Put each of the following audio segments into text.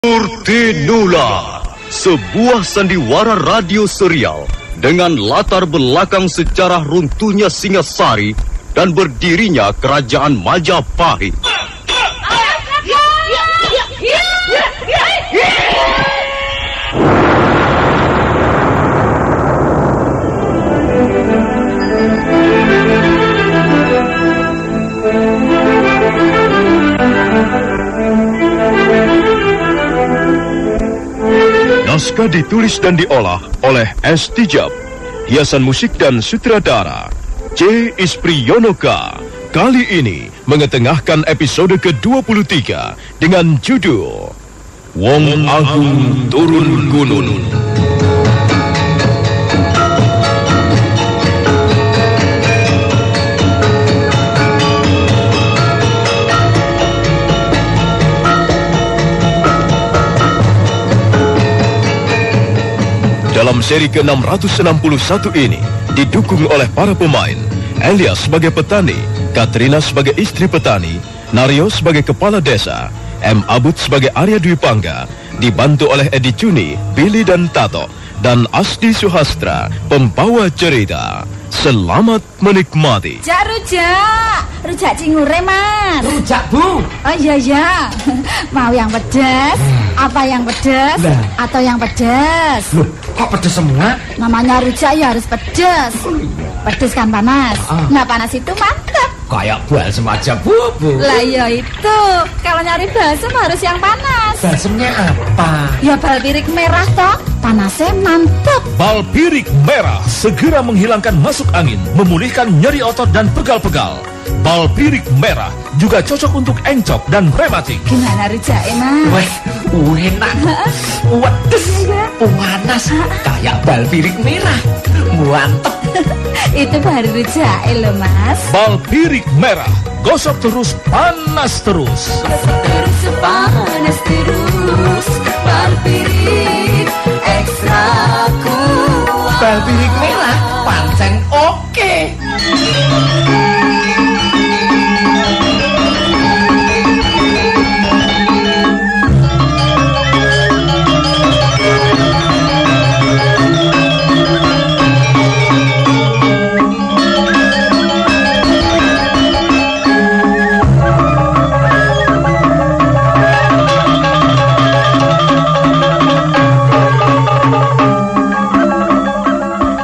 Murtinula, sebuah sandiwara radio serial dengan latar belakang sejarah runtuhnya Singasari dan berdirinya Kerajaan Majapahit. Naskah ditulis dan diolah oleh S. Tijab. Hiasan musik dan sutradara C. Ispriyonoka. Kali ini mengetengahkan episode ke-23 dengan judul Wong Agung Turun Gunung. Dalam seri ke-661 ini didukung oleh para pemain Elias sebagai petani, Katrina sebagai istri petani, Naryo sebagai kepala desa, M. Abud sebagai Arya Dwi Pangga, dibantu oleh Edi Cuni, Billy dan Tato, dan Asdi Suhastra, pembawa cerita. Selamat menikmati. Rujak cingure, Mas. Rujak, Bu. Oh iya. Mau yang pedas? Apa yang pedas? Atau yang pedas? Loh, kok pedas semua? Namanya rujak ya harus pedas. Pedas kan panas. Nah, panas itu mantap. Kayak balsem aja, Bu. Lah ya itu. Kalau nyari balsem harus yang panas. Balsemnya apa? Ya balpirik merah toh. Panasnya mantap. Balpirik merah segera menghilangkan masuk angin, memulihkan nyeri otot dan pegal-pegal. Balpirik merah juga cocok untuk encok dan rematik. Gimana rujaknya, Mas? Wah, enak. Wedes. Panas. Kayak balpirik merah. Mantep. Itu baru rujaknya loh, Mas. Balpirik merah, gosok terus, panas terus. Gosok terus, panas terus. Balpirik ekstra kuat. Balpirik merah pancen oke.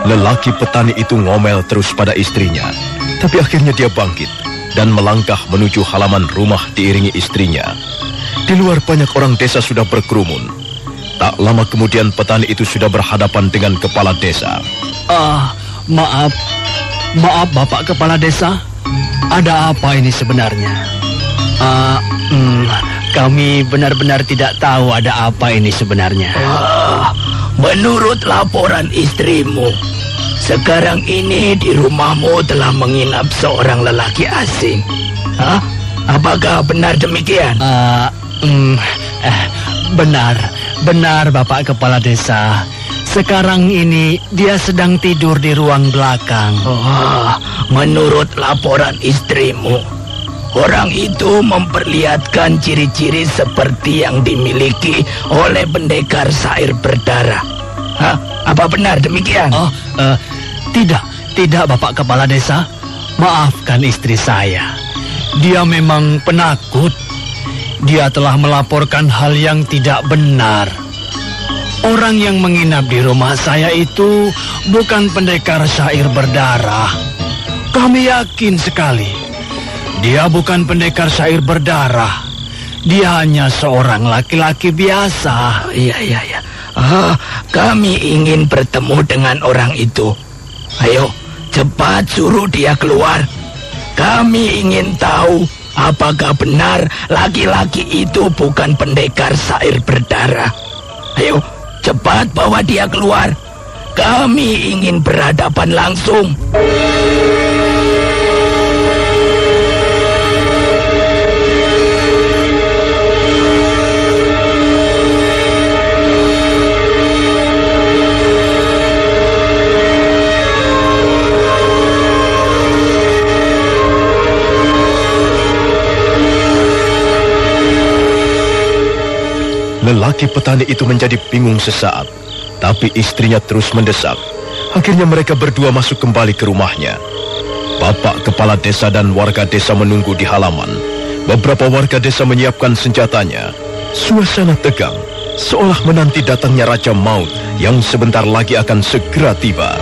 Lelaki petani itu ngomel terus pada istrinya, tapi akhirnya dia bangkit dan melangkah menuju halaman rumah diiringi istrinya. Di luar banyak orang desa sudah berkerumun. Tak lama kemudian petani itu sudah berhadapan dengan kepala desa. Maaf Bapak Kepala Desa, ada apa ini sebenarnya? Kami benar-benar tidak tahu ada apa ini sebenarnya. Menurut laporan istrimu, sekarang ini di rumahmu telah menginap seorang lelaki asing. Hah? Apakah benar demikian? Benar Bapak Kepala Desa. Sekarang ini dia sedang tidur di ruang belakang. Menurut laporan istrimu, orang itu memperlihatkan ciri-ciri seperti yang dimiliki oleh pendekar syair berdarah. Hah? Apa benar demikian? Tidak Bapak Kepala Desa. Maafkan istri saya. Dia memang penakut. Dia telah melaporkan hal yang tidak benar. Orang yang menginap di rumah saya itu bukan pendekar syair berdarah. Kami yakin sekali. Dia bukan pendekar syair berdarah. Dia hanya seorang laki-laki biasa. Iya. Kami ingin bertemu dengan orang itu. Ayo, cepat suruh dia keluar. Kami ingin tahu apakah benar laki-laki itu bukan pendekar syair berdarah. Ayo, cepat bawa dia keluar. Kami ingin berhadapan langsung. Lelaki Lelaki petani itu menjadi bingung sesaat, tapi istrinya terus mendesak. Akhirnya mereka berdua masuk kembali ke rumahnya. Bapak kepala desa dan warga desa menunggu di halaman. Beberapa warga desa menyiapkan senjatanya. Suasana tegang, seolah menanti datangnya Raja Maut yang sebentar lagi akan segera tiba.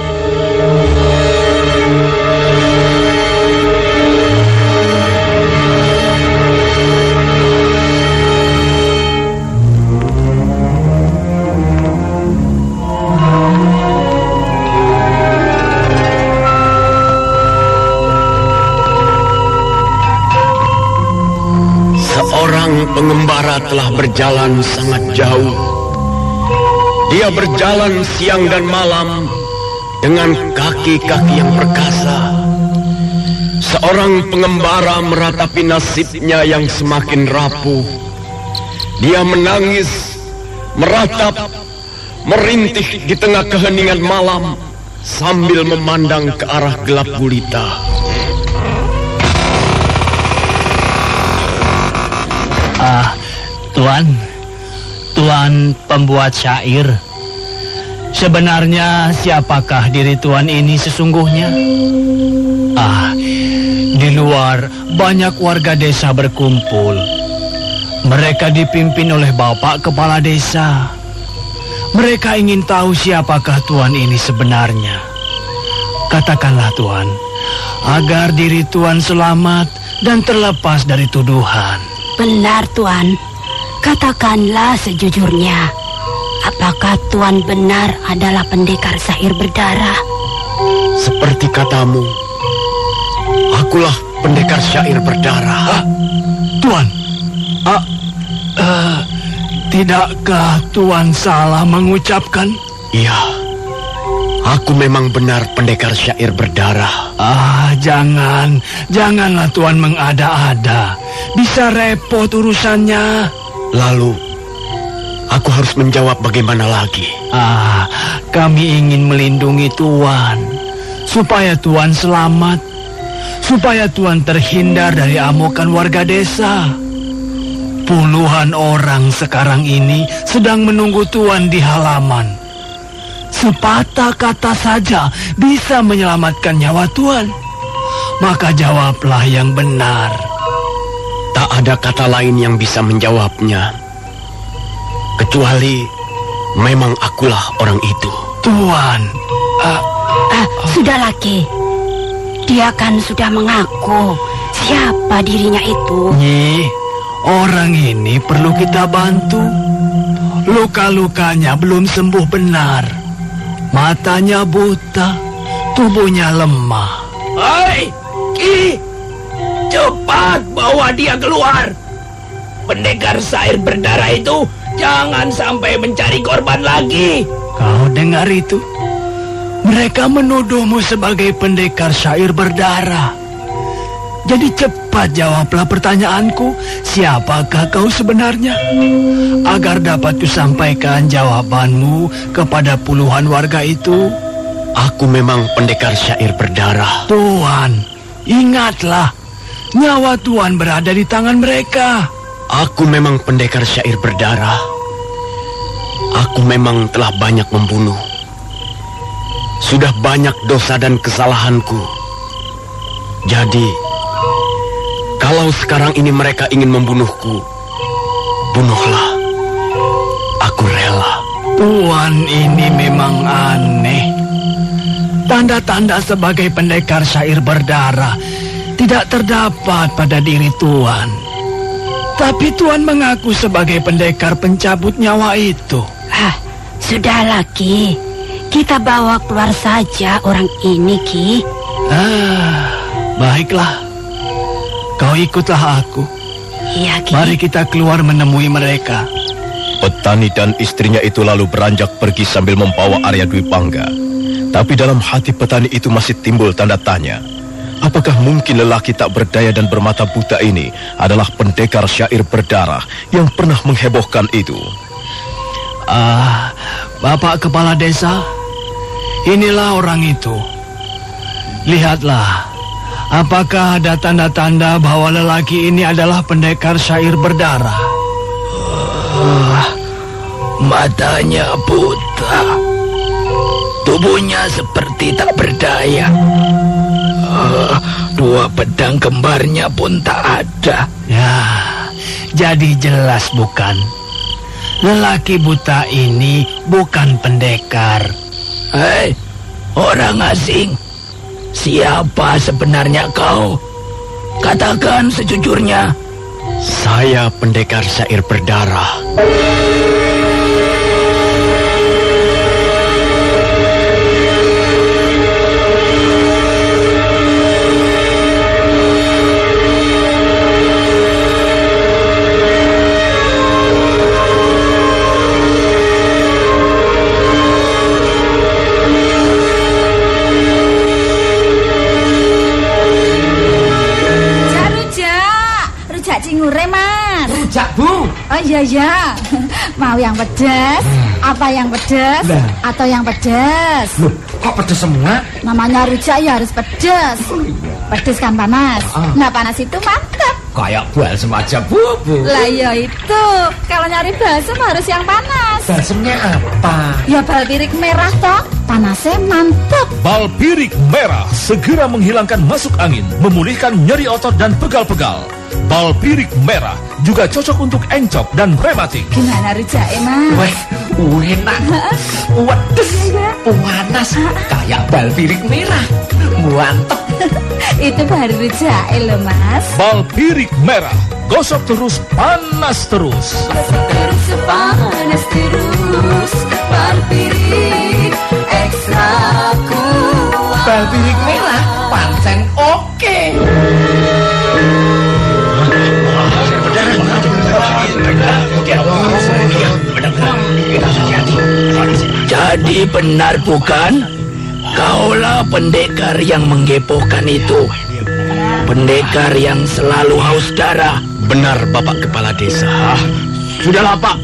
Pengembara telah berjalan sangat jauh. Dia berjalan siang dan malam dengan kaki-kaki yang perkasa. Seorang pengembara meratapi nasibnya yang semakin rapuh. Dia menangis, meratap, merintih di tengah keheningan malam sambil memandang ke arah gelap gulita. Tuan pembuat syair. Sebenarnya siapakah diri Tuan ini sesungguhnya? Di luar banyak warga desa berkumpul. Mereka dipimpin oleh Bapak Kepala Desa. Mereka ingin tahu siapakah Tuan ini sebenarnya. Katakanlah Tuan, agar diri Tuan selamat dan terlepas dari tuduhan. Benar, Tuan. Katakanlah sejujurnya. Apakah Tuan benar adalah pendekar syair berdarah? Seperti katamu, akulah pendekar syair berdarah. Tuan, tidakkah Tuan salah mengucapkan? Iya, aku memang benar pendekar syair berdarah. Janganlah Tuan mengada-ada. Bisa repot urusannya. Lalu, aku harus menjawab bagaimana lagi? Kami ingin melindungi Tuan, supaya Tuan selamat, supaya Tuan terhindar dari amukan warga desa. Puluhan orang sekarang ini sedang menunggu Tuan di halaman. Sepatah kata saja bisa menyelamatkan nyawa Tuan. Maka jawablah yang benar. Tak ada kata lain yang bisa menjawabnya, kecuali memang akulah orang itu. Tuan, sudah lagi. Dia kan sudah mengaku siapa dirinya itu. Nyi, orang ini perlu kita bantu. Luka-lukanya belum sembuh benar. Matanya buta, tubuhnya lemah. Hai, Ki! Cepat bawa dia keluar. Pendekar syair berdarah itu jangan sampai mencari korban lagi. Kau dengar itu? Mereka menuduhmu sebagai pendekar syair berdarah. Jadi cepat jawablah pertanyaanku. Siapakah kau sebenarnya? Agar dapat kusampaikan jawabanmu kepada puluhan warga itu. Aku memang pendekar syair berdarah. Tuan, ingatlah. Nyawa Tuan berada di tangan mereka. Aku memang pendekar syair berdarah. Aku memang telah banyak membunuh. Sudah banyak dosa dan kesalahanku. Jadi, kalau sekarang ini mereka ingin membunuhku, bunuhlah. Aku rela. Tuan ini memang aneh. Tanda-tanda sebagai pendekar syair berdarah tidak terdapat pada diri Tuan. Tapi Tuan mengaku sebagai pendekar pencabut nyawa itu. Sudahlah, Ki. Kita bawa keluar saja orang ini, Ki. Baiklah. Kau ikutlah aku. Iya, Ki. Mari kita keluar menemui mereka. Petani dan istrinya itu lalu beranjak pergi sambil membawa Arya Dwi Pangga. Tapi dalam hati petani itu masih timbul tanda tanya. Apakah mungkin lelaki tak berdaya dan bermata buta ini adalah pendekar syair berdarah yang pernah menghebohkan itu? Bapak Kepala Desa, inilah orang itu. Lihatlah, apakah ada tanda-tanda bahwa lelaki ini adalah pendekar syair berdarah? Matanya buta, tubuhnya seperti tak berdaya. Dua pedang kembarnya pun tak ada. Ya, jadi jelas bukan? Lelaki buta ini bukan pendekar. Hei, orang asing, siapa sebenarnya kau? Katakan sejujurnya. Saya pendekar syair berdarah. Rujak, Bu. Oh iya. Mau yang pedas? Apa yang pedas? Atau yang pedas? Loh, kok pedas semua? Namanya rujak ya harus pedas. Pedas kan panas. Nah, panas itu mantap. Kayak balsem aja, Bu. Lah ya itu. Kalau nyari balsem harus yang panas. Balsemnya apa? Ya balpirik merah toh. Panasnya mantap. Balpirik merah segera menghilangkan masuk angin, memulihkan nyeri otot dan pegal-pegal. Balpirik merah juga cocok untuk encok dan rematik. Gimana rujaknya, Mas? Weh, enak. Wedes, panas. Kayak balpirik merah. Mantep. Itu baru rujaknya loh, Mas. Balpirik merah, gosok terus, panas terus. Gosok terus, panas terus. Balpirik ekstra kuat. Balpirik merah, pancen oke. Jadi benar bukan? Kaulah pendekar yang menggepohkan itu. Pendekar yang selalu haus darah. Benar, Bapak Kepala Desa. Sudahlah, Pak.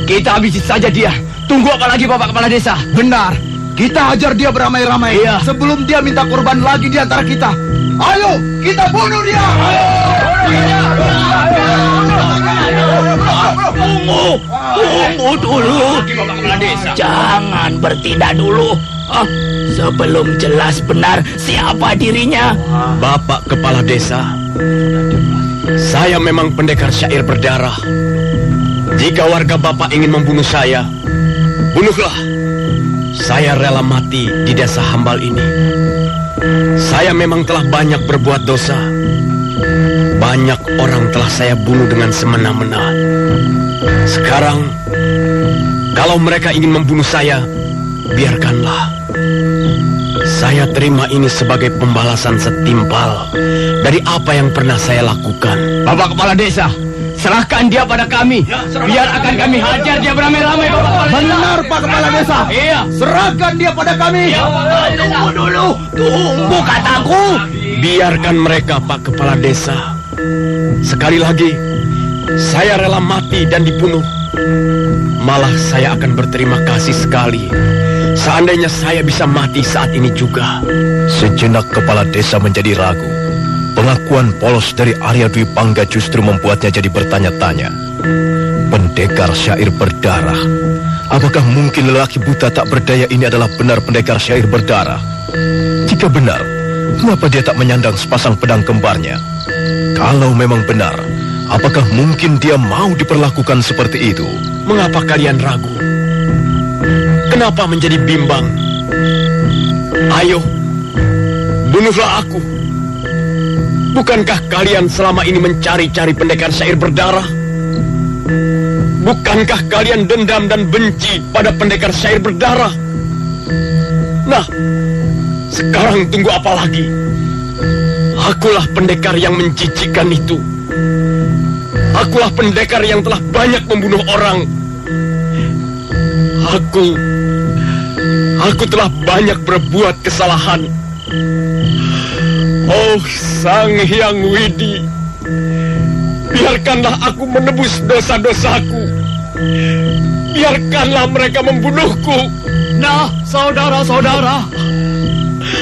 Kita habisi saja dia. Tunggu apa lagi, Bapak Kepala Desa? Benar. Kita hajar dia beramai-ramai. Iya. Sebelum dia minta korban lagi di antara kita. Ayo, kita bunuh dia. Tunggu dulu. Jangan bertindak dulu. Sebelum jelas benar siapa dirinya. Bapak Kepala Desa, saya memang pendekar syair berdarah. Jika warga Bapak ingin membunuh saya, bunuhlah. Saya rela mati di desa Hambal ini. Saya memang telah banyak berbuat dosa. Banyak orang telah saya bunuh dengan semena-mena. Sekarang, kalau mereka ingin membunuh saya, biarkanlah. Saya terima ini sebagai pembalasan setimpal dari apa yang pernah saya lakukan. Bapak Kepala Desa, serahkan dia pada kami. Biar akan kami hajar dia beramai-ramai, Bapak Kepala Desa. Benar, Pak Kepala Desa. Iya. Serahkan dia pada kami. Tunggu dulu. Tunggu kataku. Biarkan mereka, Pak Kepala Desa. Sekali lagi, saya rela mati dan dibunuh. Malah saya akan berterima kasih sekali seandainya saya bisa mati saat ini juga. Sejenak Kepala Desa menjadi ragu. Pengakuan polos dari Arya Dwi Pangga justru membuatnya jadi bertanya-tanya. Pendekar syair berdarah. Apakah mungkin lelaki buta tak berdaya ini adalah benar pendekar syair berdarah? Jika benar, mengapa dia tak menyandang sepasang pedang kembarnya? Kalau memang benar, apakah mungkin dia mau diperlakukan seperti itu? Mengapa kalian ragu? Kenapa menjadi bimbang? Ayo, bunuhlah aku. Bukankah kalian selama ini mencari-cari pendekar syair berdarah? Bukankah kalian dendam dan benci pada pendekar syair berdarah? Nah, sekarang tunggu apa lagi? Akulah pendekar yang menjijikkan itu. Akulah pendekar yang telah banyak membunuh orang. Aku telah banyak berbuat kesalahan. Oh, Sang Hyang Widi, biarkanlah aku menebus dosa-dosaku. Biarkanlah mereka membunuhku. Nah, saudara-saudara,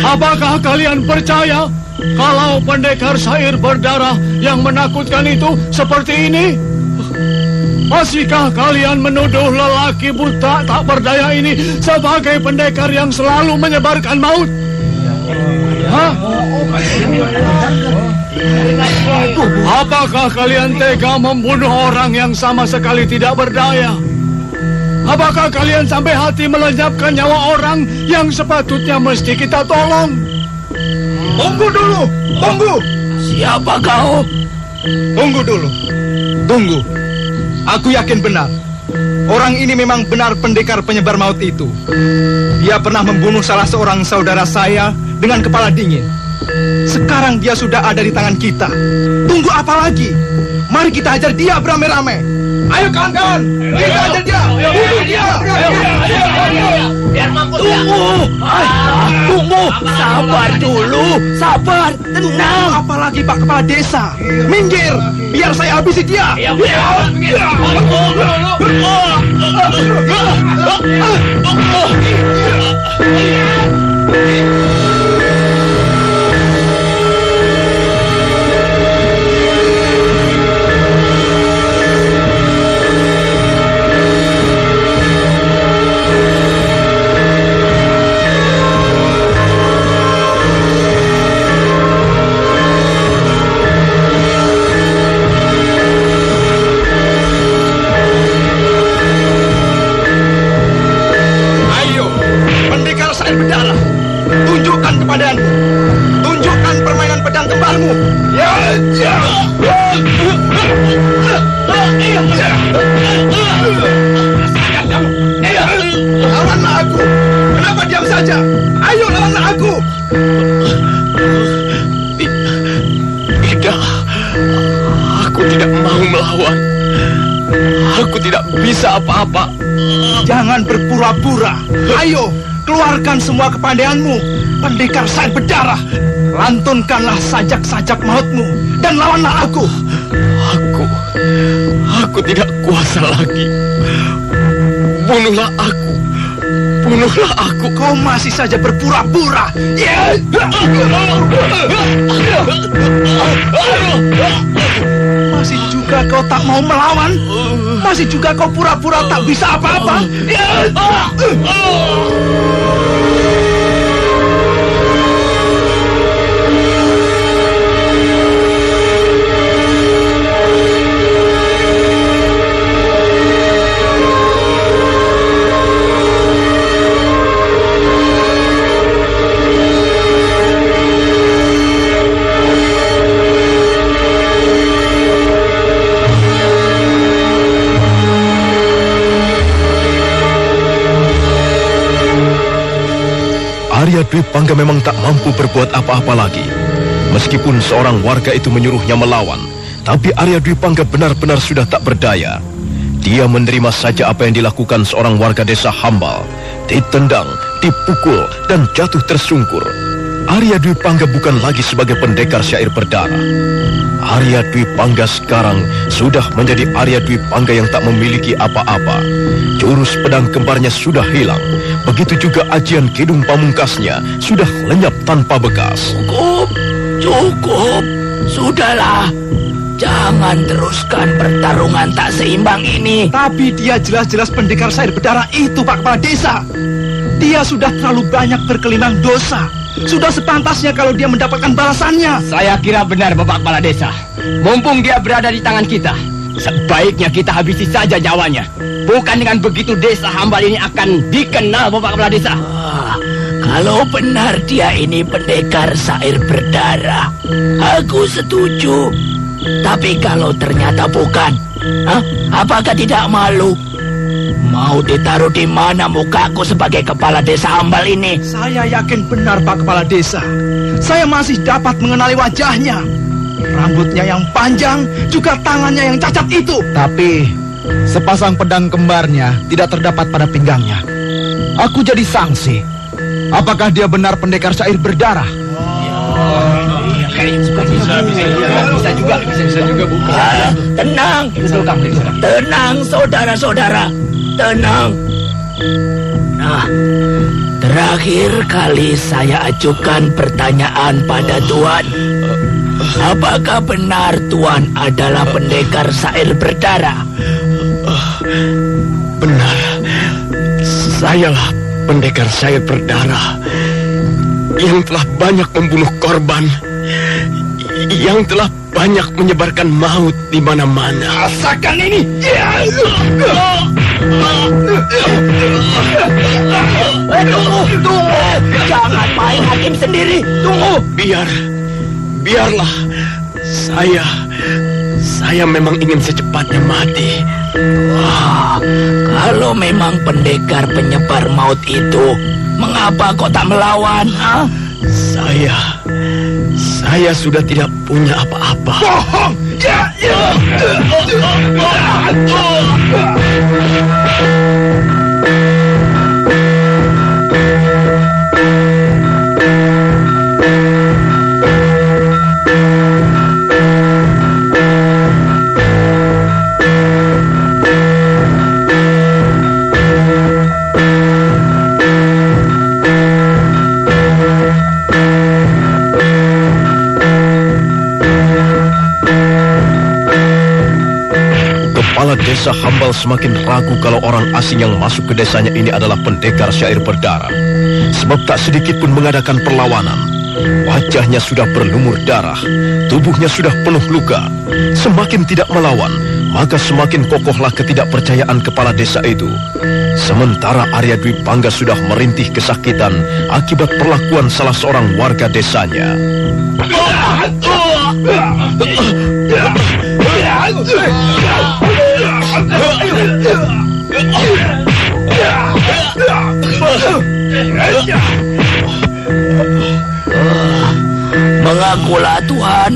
apakah kalian percaya kalau pendekar syair berdarah yang menakutkan itu seperti ini? Masihkah kalian menuduh lelaki buta tak berdaya ini sebagai pendekar yang selalu menyebarkan maut? Hah? Apakah kalian tega membunuh orang yang sama sekali tidak berdaya? Apakah kalian sampai hati melenyapkan nyawa orang yang sepatutnya mesti kita tolong? Tunggu dulu, tunggu. Siapa kau? Tunggu dulu, tunggu. Aku yakin benar. Orang ini memang benar pendekar penyebar maut itu. Dia pernah membunuh salah seorang saudara saya dengan kepala dingin. Sekarang dia sudah ada di tangan kita. Tunggu apa lagi? Mari kita hajar dia beramai-ramai. Ayo kawan-kawan, kita hajar dia. Bunuh dia. Biar mampus ya. Tunggu. Sabar dulu. Sabar. Tenang. Apalagi Pak Kepala Desa. Minggir, biar saya habisi dia. Tunjukkan permainan pedang kembarmu. Lawanlah aku. Kenapa diam saja? Ayo lawanlah aku. Tidak. Aku tidak mau melawan. Aku tidak bisa apa-apa. Jangan berpura-pura. Ayo, keluarkan semua kepandaianmu. Pendekar Sair Berdarah. Lantunkanlah sajak-sajak mautmu dan lawanlah aku. Aku tidak kuasa lagi. Bunuhlah aku. Bunuhlah aku. Kau masih saja berpura-pura. Masih juga kau tak mau melawan? Masih juga kau pura-pura tak bisa apa-apa? Arya Dwi Pangga memang tak mampu berbuat apa-apa lagi. Meskipun seorang warga itu menyuruhnya melawan, tapi Arya Dwi Pangga benar-benar sudah tak berdaya. Dia menerima saja apa yang dilakukan seorang warga desa Hambal. Ditendang, dipukul, dan jatuh tersungkur. Arya Dwi Pangga bukan lagi sebagai pendekar syair berdarah. Arya Dwi Pangga sekarang sudah menjadi Arya Dwi Pangga yang tak memiliki apa-apa. Jurus pedang kembarnya sudah hilang. Begitu juga ajian kidung pamungkasnya sudah lenyap tanpa bekas. Cukup. Sudahlah. Jangan teruskan pertarungan tak seimbang ini. Tapi dia jelas-jelas pendekar Sair Berdarah itu, Pak Kepala Desa. Dia sudah terlalu banyak berkelimang dosa. Sudah sepantasnya kalau dia mendapatkan balasannya. Saya kira benar, Bapak Kepala Desa. Mumpung dia berada di tangan kita, sebaiknya kita habisi saja nyawanya. Bukan dengan begitu desa Hambal ini akan dikenal, Bapak Kepala Desa. Kalau benar dia ini pendekar Sair Berdarah, aku setuju. Tapi kalau ternyata bukan, apakah tidak malu? Mau ditaruh di mana mukaku sebagai kepala desa Hambal ini? Saya yakin benar, Pak Kepala Desa. Saya masih dapat mengenali wajahnya. Rambutnya yang panjang, juga tangannya yang cacat itu. Tapi sepasang pedang kembarnya tidak terdapat pada pinggangnya. Aku jadi sangsi. Apakah dia benar pendekar Sair Berdarah? Bisa juga bukan. Tenang saudara-saudara. Tenang. Nah, terakhir kali saya ajukan pertanyaan pada Tuan. Apakah benar Tuan adalah pendekar Sair Berdarah? Benar, sayalah pendekar syair berdarah yang telah banyak membunuh korban, yang telah banyak menyebarkan maut di mana-mana. Rasakan ini. Tunggu. Jangan main hakim sendiri. Tunggu. Biarlah. Saya memang ingin secepatnya mati. Wah, kalau memang pendekar penyebar maut itu, mengapa kau tak melawan? Ha? Saya sudah tidak punya apa-apa. Bohong! Kepala desa Hambal semakin ragu kalau orang asing yang masuk ke desanya ini adalah pendekar syair berdarah. Sebab tak sedikit pun mengadakan perlawanan. Wajahnya sudah berlumur darah, tubuhnya sudah penuh luka. Semakin tidak melawan, maka semakin kokohlah ketidakpercayaan kepala desa itu. Sementara Arya Dwi Pangga sudah merintih kesakitan akibat perlakuan salah seorang warga desanya. Mengakulah Tuhan,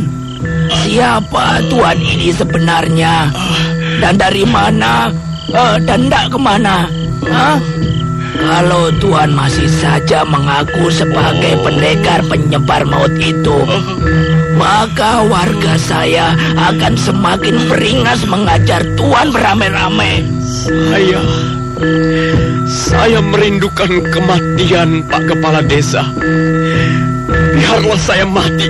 siapa Tuhan ini sebenarnya, dan dari mana, dan tidak kemana. Kalau Tuhan masih saja mengaku sebagai pendekar penyebar maut itu, maka warga saya akan semakin beringas mengajar Tuhan beramai-ramai. Saya merindukan kematian, Pak Kepala Desa. Biarlah saya mati,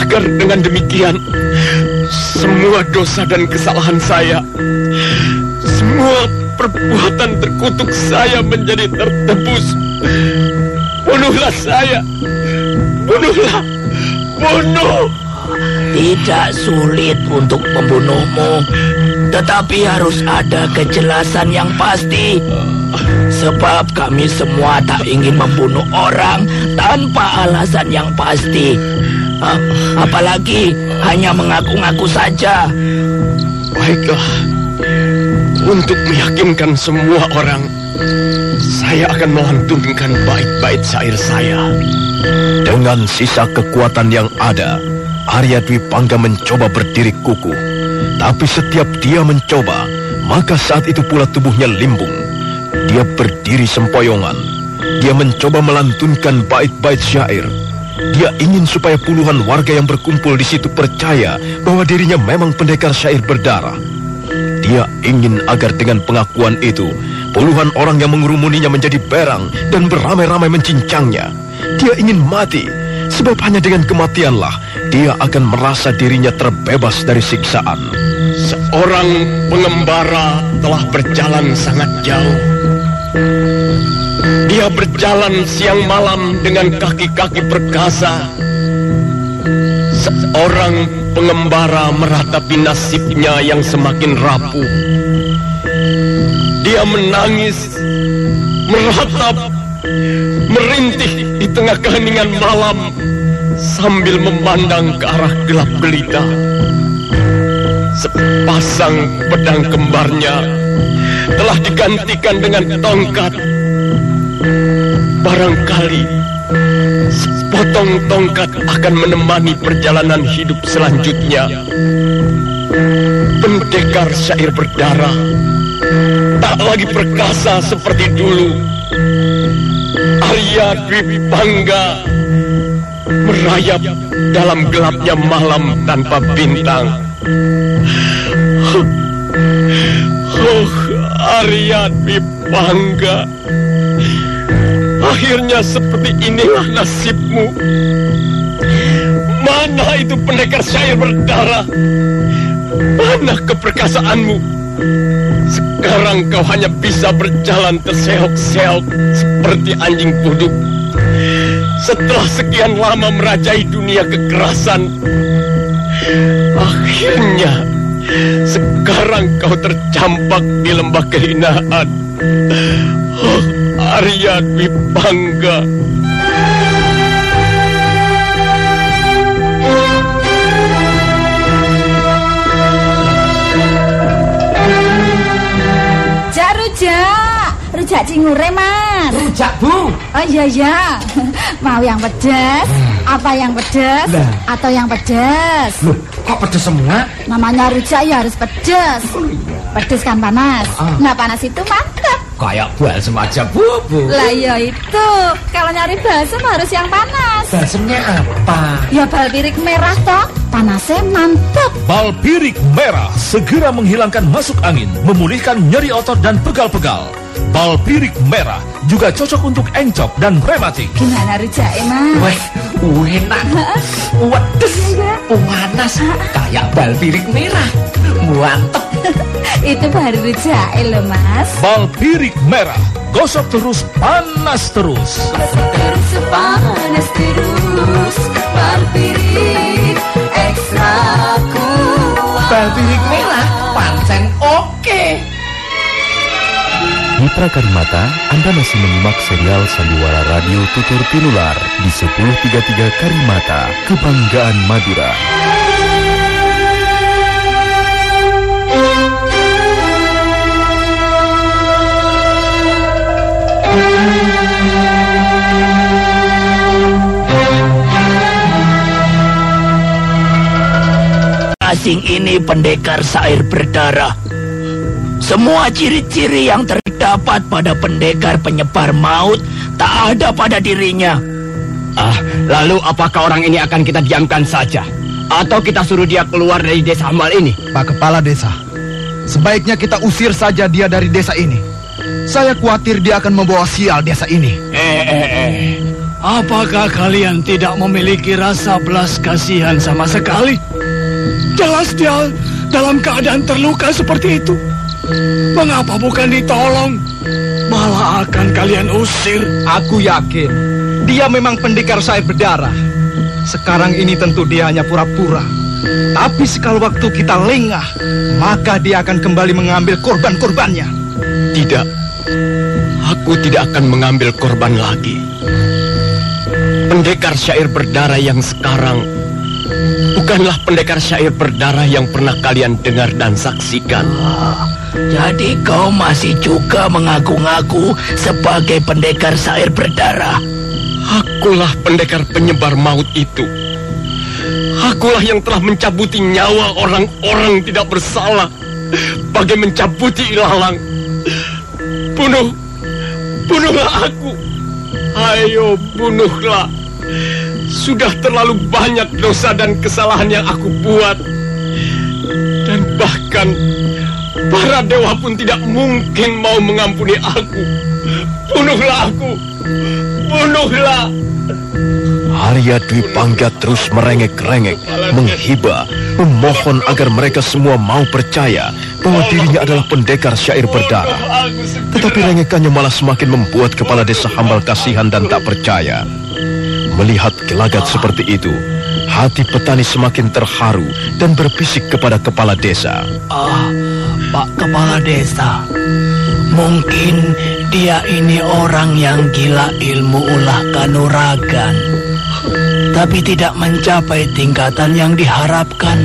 agar dengan demikian semua dosa dan kesalahan saya, semua perbuatan terkutuk saya menjadi tertebus. Bunuhlah saya, bunuh. Tidak sulit untuk membunuhmu, tetapi harus ada kejelasan yang pasti. Sebab kami semua tak ingin membunuh orang tanpa alasan yang pasti. Apalagi hanya mengaku-ngaku saja. Baiklah, untuk meyakinkan semua orang, saya akan melantunkan bait-bait syair saya. Dengan sisa kekuatan yang ada, Arya Dwi Pangga mencoba berdiri kukuh. Tapi setiap dia mencoba, maka saat itu pula tubuhnya limbung. Dia berdiri sempoyongan. Dia mencoba melantunkan bait-bait syair. Dia ingin supaya puluhan warga yang berkumpul di situ percaya bahwa dirinya memang pendekar syair berdarah. Dia ingin agar dengan pengakuan itu, puluhan orang yang mengerumuninya menjadi berang dan beramai-ramai mencincangnya. Dia ingin mati, sebab hanya dengan kematianlah dia akan merasa dirinya terbebas dari siksaan. Seorang pengembara telah berjalan sangat jauh. Dia berjalan siang malam dengan kaki-kaki perkasa. Seorang pengembara meratapi nasibnya yang semakin rapuh. Dia menangis, meratap, merintih di tengah keheningan malam sambil memandang ke arah gelap gelita. Sepasang pedang kembarnya telah digantikan dengan tongkat. Barangkali sepotong tongkat akan menemani perjalanan hidup selanjutnya. Pendekar syair berdarah tak lagi perkasa seperti dulu. Arya Dwi Pangga merayap dalam gelapnya malam tanpa bintang. Oh, Arya Dwi Pangga, akhirnya seperti inilah nasibmu. Mana itu pendekar syair berdarah? Mana keperkasaanmu? Sekarang kau hanya bisa berjalan terseok-seok seperti anjing buduk. Setelah sekian lama merajai dunia kekerasan, akhirnya sekarang kau tercampak di lembah kehinaan. Oh, Arya Dwi Pangga. Rujak cingure, Mas. Rujak, Bu. Oh iya. Mau yang pedas? Apa yang pedas? Atau yang pedas? Loh, kok pedas semua? Namanya rujak ya harus pedas. Pedas kan panas. Nah, panas itu mantap. Kayak balsem aja, Bu. Lah ya itu. Kalau nyari balsem harus yang panas. Balsemnya apa? Ya bal pirik merah toh. Panasnya mantap. Bal pirik merah segera menghilangkan masuk angin, memulihkan nyeri otot dan pegal-pegal. Bal pirik merah juga cocok untuk encok dan rematik. Gimana rujaknya, Mas? Wah, enak. Wedes, panas, kayak bal pirik merah. Mantep. Itu baru rujaknya loh, Mas. Bal pirik merah, gosok terus, panas terus. Gosok terus, panas terus. Bal pirik ekstra kuat. Bal pirik merah, pancen oke. Mitra Karimata, Anda masih menyimak serial Sandiwara Radio Tutur Tinular di 1033 Karimata, Kebanggaan Madura. Asing ini pendekar syair berdarah. Semua ciri-ciri yang terdapat pada pendekar penyebar maut tak ada pada dirinya. Lalu apakah orang ini akan kita diamkan saja? Atau kita suruh dia keluar dari desa Hambal ini? Pak Kepala Desa, sebaiknya kita usir saja dia dari desa ini. Saya khawatir dia akan membawa sial desa ini. Apakah kalian tidak memiliki rasa belas kasihan sama sekali? Jelas dia dalam keadaan terluka seperti itu. Mengapa bukan ditolong? Malah akan kalian usir. Aku yakin dia memang pendekar syair berdarah. Sekarang ini tentu dia hanya pura-pura. Tapi sekali waktu kita lengah, maka dia akan kembali mengambil korban-korbannya. Tidak, aku tidak akan mengambil korban lagi. Pendekar syair berdarah yang sekarang bukanlah pendekar syair berdarah yang pernah kalian dengar dan saksikan. Jadi kau masih juga mengaku-ngaku sebagai pendekar syair berdarah? Akulah pendekar penyebar maut itu. Akulah yang telah mencabuti nyawa orang-orang tidak bersalah, bagai mencabuti ilalang. Bunuhlah aku. Ayo, bunuhlah. Sudah terlalu banyak dosa dan kesalahan yang aku buat. Dan bahkan para dewa pun tidak mungkin mau mengampuni aku. Bunuhlah aku. Bunuhlah. Arya Dwi Pangga terus merengek-rengek, menghibah, memohon agar mereka semua mau percaya bahwa dirinya adalah pendekar syair berdarah. Tetapi rengekannya malah semakin membuat kepala desa Hambal kasihan dan tak percaya. Melihat gelagat seperti itu, hati petani semakin terharu dan berbisik kepada kepala desa. Pak Kepala Desa, mungkin dia ini orang yang gila ilmu ulah kanuragan, tapi tidak mencapai tingkatan yang diharapkan,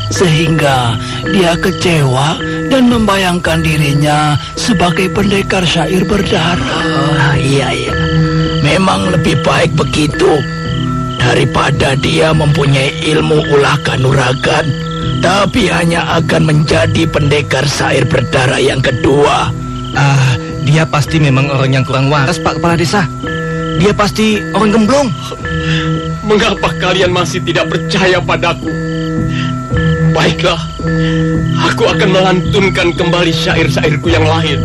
sehingga dia kecewa dan membayangkan dirinya sebagai pendekar syair berdarah. Iya. Memang lebih baik begitu daripada dia mempunyai ilmu ulah kanuragan, tapi hanya akan menjadi pendekar syair berdarah yang kedua. Dia pasti memang orang yang kurang waras, Pak Kepala Desa. Dia pasti orang gemblong. Mengapa kalian masih tidak percaya padaku? Baiklah, aku akan melantunkan kembali syair-syairku yang lain.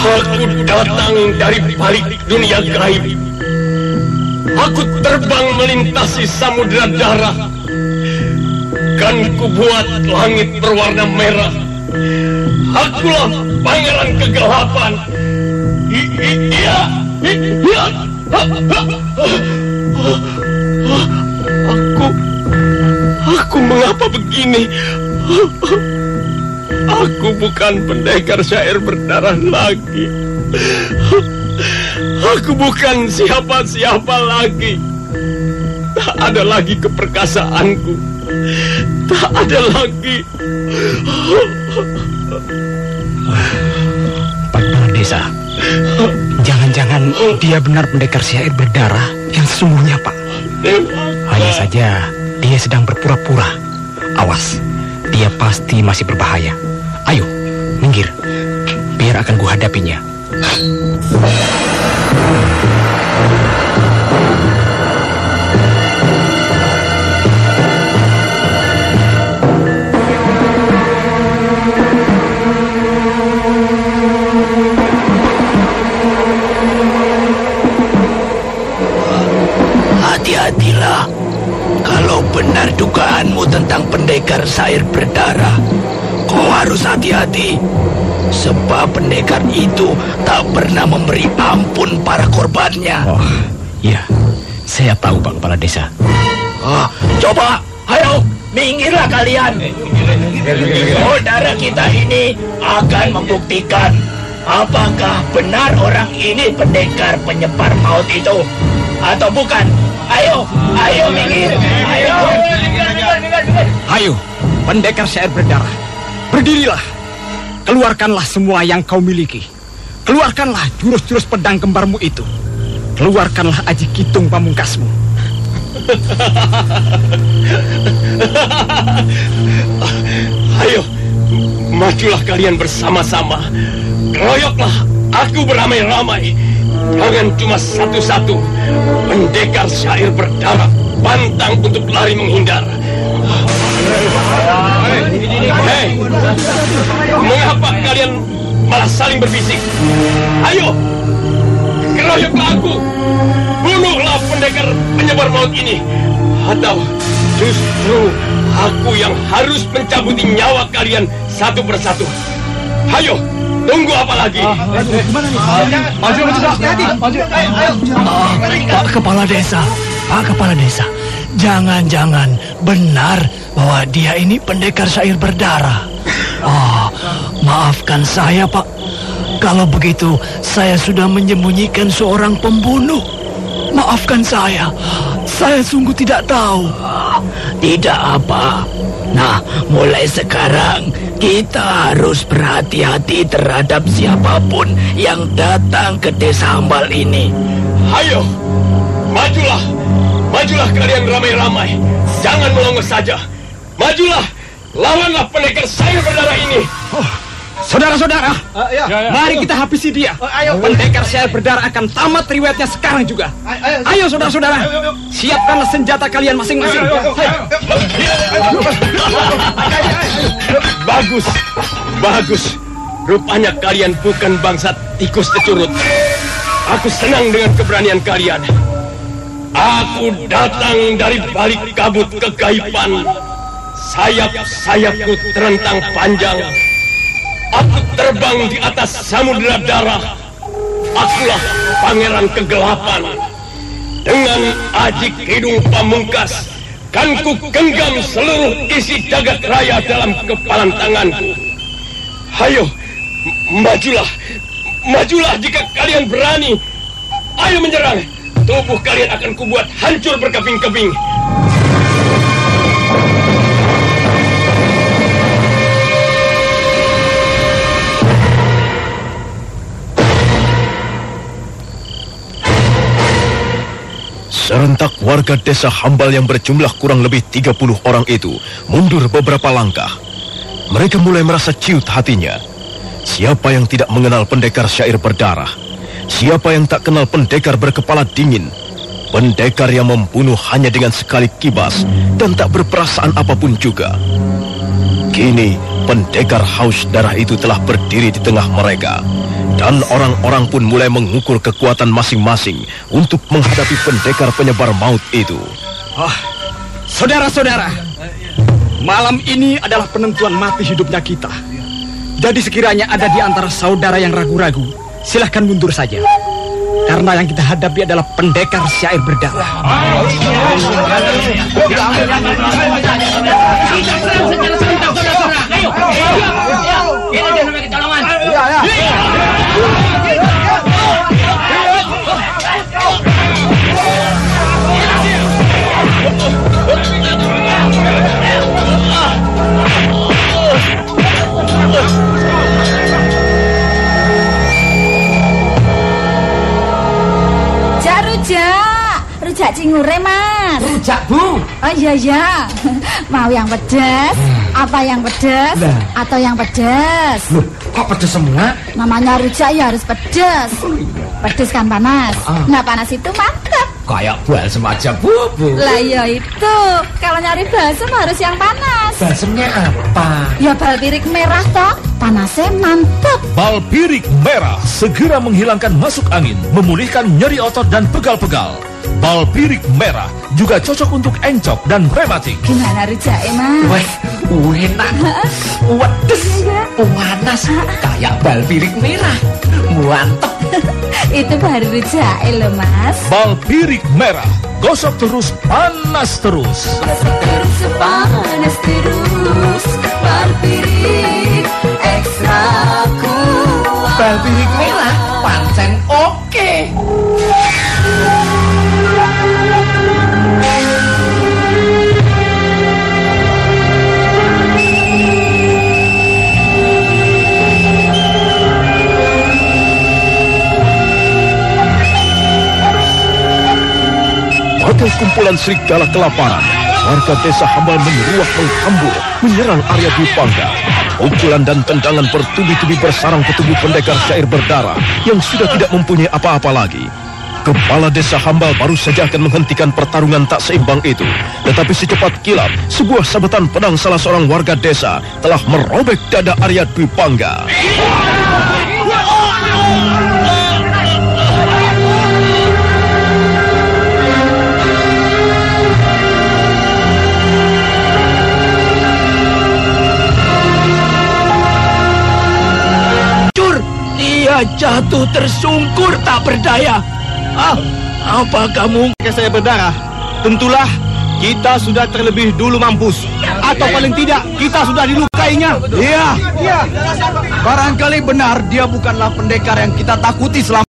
Aku datang dari balik dunia gaib. Aku terbang melintasi samudera darah. Kan kubuat langit berwarna merah. Akulah pangeran kegelapan. Iya. Aku mengapa begini? Aku bukan pendekar syair berdarah lagi. Aku bukan siapa-siapa lagi. Tak ada lagi keperkasaanku. Tak ada lagi. Pak Kepala Desa, jangan-jangan dia benar pendekar syair berdarah yang sesungguhnya, Pak. Hanya saja dia sedang berpura-pura. Awas, dia pasti masih berbahaya. Ayo, minggir. Biar akan kuhadapinya. Hati-hatilah. Kalau benar dugaanmu tentang pendekar syair berdarah, kau harus hati-hati. Sebab pendekar itu tak pernah memberi ampun para korbannya. Oh, iya. Saya tahu, Pak Kepala Desa. Coba, ayo, minggirlah kalian. Saudara kita ini akan membuktikan apakah benar orang ini pendekar penyebar maut itu atau bukan. Ayo, minggir. Ayo, pendekar syair berdarah. Berdirilah. Keluarkanlah semua yang kau miliki. Keluarkanlah jurus-jurus pedang kembarmu itu. Keluarkanlah aji kitung pamungkasmu. Ayo, majulah kalian bersama-sama. Keroyoklah aku beramai-ramai. Jangan cuma satu-satu. Pendekar syair berdarah pantang untuk lari menghindar. Hei, mengapa kalian malah saling berbisik? Ayo, keroyoklah aku. Bunuhlah pendekar penyebar maut ini. Atau justru aku yang harus mencabuti nyawa kalian satu persatu. Ayo, tunggu apa lagi? Pak Kepala Desa, jangan-jangan benar bahwa dia ini pendekar syair berdarah. Maafkan saya, Pak. Kalau begitu, saya sudah menyembunyikan seorang pembunuh. Maafkan saya sungguh tidak tahu. Tidak apa. Nah, mulai sekarang kita harus berhati-hati terhadap siapapun yang datang ke desa Hambal ini. Ayo, majulah kalian ramai-ramai. Jangan melongo saja. Majulah, lawanlah pendekar syair berdarah ini. Saudara-saudara, mari kita habisi dia. Pendekar syair berdarah akan tamat riwayatnya sekarang juga. Ayo saudara-saudara, siapkanlah senjata kalian masing-masing. Bagus. Rupanya kalian bukan bangsa tikus kecurut. Aku senang dengan keberanian kalian. Aku datang dari balik kabut kegaiban. Sayap-sayapku terentang panjang. Aku terbang di atas samudera darah. Akulah pangeran kegelapan. Dengan aji kidung pamungkas, kan ku genggam seluruh isi jagat raya dalam kepalan tanganku. Ayo, majulah jika kalian berani. Ayo menyerang. Tubuh kalian akan kubuat hancur berkeping-keping. Serentak warga desa Hambal yang berjumlah kurang lebih 30 orang itu mundur beberapa langkah. Mereka mulai merasa ciut hatinya. Siapa yang tidak mengenal pendekar syair berdarah? Siapa yang tak kenal pendekar berkepala dingin? Pendekar yang membunuh hanya dengan sekali kibas dan tak berperasaan apapun juga. Kini pendekar haus darah itu telah berdiri di tengah mereka. Dan orang-orang pun mulai mengukur kekuatan masing-masing untuk menghadapi pendekar penyebar maut itu. Saudara-saudara, Malam ini adalah penentuan mati hidupnya kita. Jadi sekiranya ada di antara saudara yang ragu-ragu, silahkan mundur saja. Karena yang kita hadapi adalah pendekar syair berdarah. Rujak cingure, Mas. Rujak, Bu. Oh iya. Mau yang pedas? Apa yang pedas? Atau yang pedas? Loh, kok pedas semua? Namanya rujak ya harus pedas. Pedas kan panas. Nah, panas itu mantap. Kayak balsem aja, Bu. Lah ya itu. Kalau nyari balsem harus yang panas. Balsemnya apa? Ya bal pirik merah toh. Panasnya mantap. Bal pirik merah segera menghilangkan masuk angin, memulihkan nyeri otot dan pegal-pegal. Bal pirik merah juga cocok untuk encok dan rematik. Gimana rujaknya, Mas? Wah, enak. Wedes, panas, kayak bal pirik merah. Mantap. Itu baru rujaknya loh, Mas. Bal pirik merah, gosok terus, panas terus. Gosok terus, panas terus. Bal pirik ekstra kuat. Bal pirik merah, pancen oke. Bagai kumpulan serigala kelaparan, warga desa Hambal menyeruak menghambur, menyerang area Dwi Pangga. Pukulan dan tendangan bertubi-tubi bersarang ke tubuh pendekar syair berdarah yang sudah tidak mempunyai apa-apa lagi. Kepala desa Hambal baru saja akan menghentikan pertarungan tak seimbang itu. Tetapi secepat kilat, sebuah sabetan pedang salah seorang warga desa telah merobek dada Arya Dwi Pangga. Dia jatuh tersungkur tak berdaya. Apa kamu? Saya berdarah. Tentulah kita sudah terlebih dulu mampus. Atau paling tidak kita sudah dilukainya. Iya. Barangkali benar dia bukanlah pendekar yang kita takuti selama